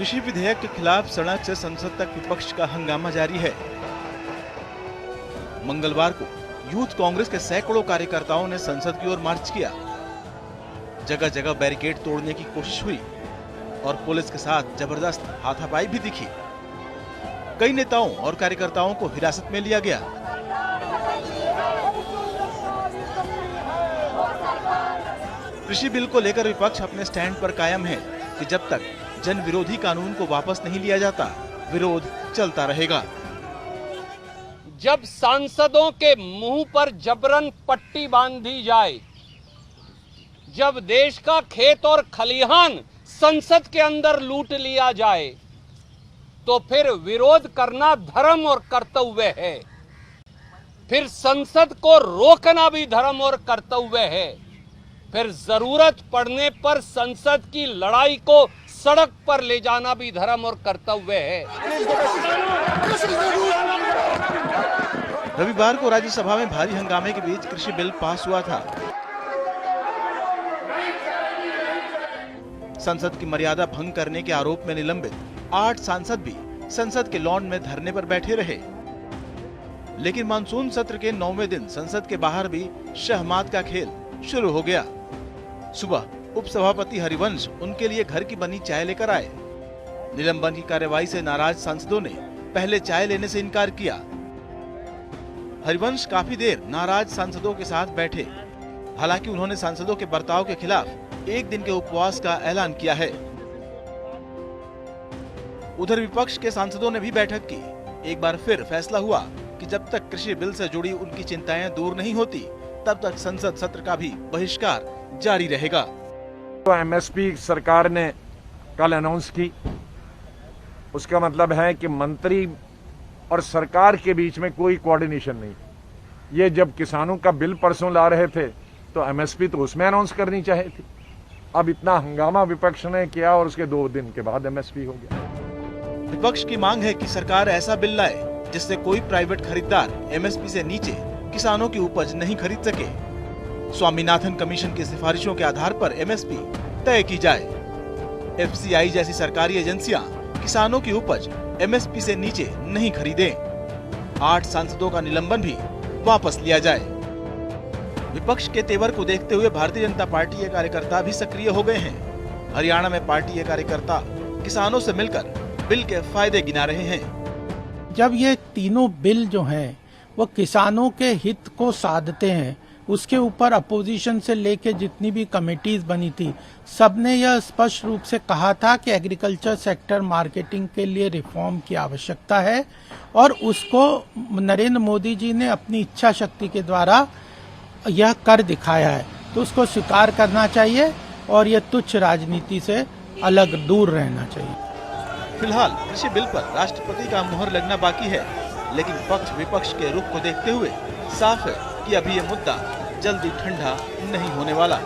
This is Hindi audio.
कृषि विधेयक के खिलाफ सड़क से संसद तक विपक्ष का हंगामा जारी है। मंगलवार को यूथ कांग्रेस के सैकड़ों कार्यकर्ताओं ने संसद की ओर मार्च किया। जगह जगह बैरिकेड तोड़ने की कोशिश हुई और पुलिस के साथ जबरदस्त हाथापाई भी दिखी। कई नेताओं और कार्यकर्ताओं को हिरासत में लिया गया। कृषि बिल को लेकर विपक्ष अपने स्टैंड पर कायम है कि जब तक जन विरोधी कानून को वापस नहीं लिया जाता, विरोध चलता रहेगा। जब सांसदों के मुंह पर जबरन पट्टी बांधी जाए, जब देश का खेत और खलिहान संसद के अंदर लूट लिया जाए, तो फिर विरोध करना धर्म और कर्तव्य है। फिर संसद को रोकना भी धर्म और कर्तव्य है। फिर जरूरत पड़ने पर संसद की लड़ाई को सड़क पर ले जाना भी धर्म और कर्तव्य है। रविवार को राज्यसभा में भारी हंगामे के बीच कृषि बिल पास हुआ था। संसद की मर्यादा भंग करने के आरोप में निलंबित 8 सांसद भी संसद के लॉन में धरने पर बैठे रहे। लेकिन मानसून सत्र के 9वें दिन संसद के बाहर भी शहमात का खेल शुरू हो गया। सुबह उपसभापति हरिवंश उनके लिए घर की बनी चाय लेकर आए। निलंबन की कार्रवाई से नाराज सांसदों ने पहले चाय लेने से इनकार किया। हरिवंश काफी देर नाराज सांसदों के साथ बैठे। हालांकि उन्होंने सांसदों के बर्ताव के खिलाफ 1 दिन के उपवास का ऐलान किया है। उधर विपक्ष के सांसदों ने भी बैठक की। एक बार फिर फैसला हुआ कि जब तक कृषि बिल से जुड़ी उनकी चिंताएं दूर नहीं होती, तब तक संसद सत्र का भी बहिष्कार जारी रहेगा। तो एमएसपी सरकार ने कल अनाउंस की, उसका मतलब है कि मंत्री और सरकार के बीच में कोई कोऑर्डिनेशन नहीं। ये जब किसानों का बिल परसों ला रहे थे तो एमएसपी तो उसमें अनाउंस करनी चाहिए थी। अब इतना हंगामा विपक्ष ने किया और उसके 2 दिन के बाद एमएसपी हो गया। विपक्ष की मांग है कि सरकार ऐसा बिल लाए जिससे कोई प्राइवेट खरीदार एमएसपी से नीचे किसानों की उपज नहीं खरीद सके। स्वामीनाथन कमीशन की सिफारिशों के आधार पर एमएसपी तय की जाए। एफसीआई जैसी सरकारी एजेंसियां किसानों की उपज एमएसपी से नीचे नहीं खरीदें। 8 सांसदों का निलंबन भी वापस लिया जाए। विपक्ष के तेवर को देखते हुए भारतीय जनता पार्टी के कार्यकर्ता भी सक्रिय हो गए हैं। हरियाणा में पार्टी के कार्यकर्ता किसानों से मिलकर बिल के फायदे गिना रहे हैं। जब ये तीनों बिल जो हैं वो किसानों के हित को साधते हैं, उसके ऊपर अपोजिशन से लेके जितनी भी कमेटीज बनी थी, सबने यह स्पष्ट रूप से कहा था कि एग्रीकल्चर सेक्टर मार्केटिंग के लिए रिफॉर्म की आवश्यकता है और उसको नरेंद्र मोदी जी ने अपनी इच्छा शक्ति के द्वारा यह कर दिखाया है। तो उसको स्वीकार करना चाहिए और यह तुच्छ राजनीति से अलग दूर रहना चाहिए। फिलहाल कृषि बिल पर राष्ट्रपति का मुहर लगना बाकी है, लेकिन पक्ष विपक्ष के रुख को देखते हुए साफ है कि अभी ये मुद्दा जल्दी ठंडा नहीं होने वाला।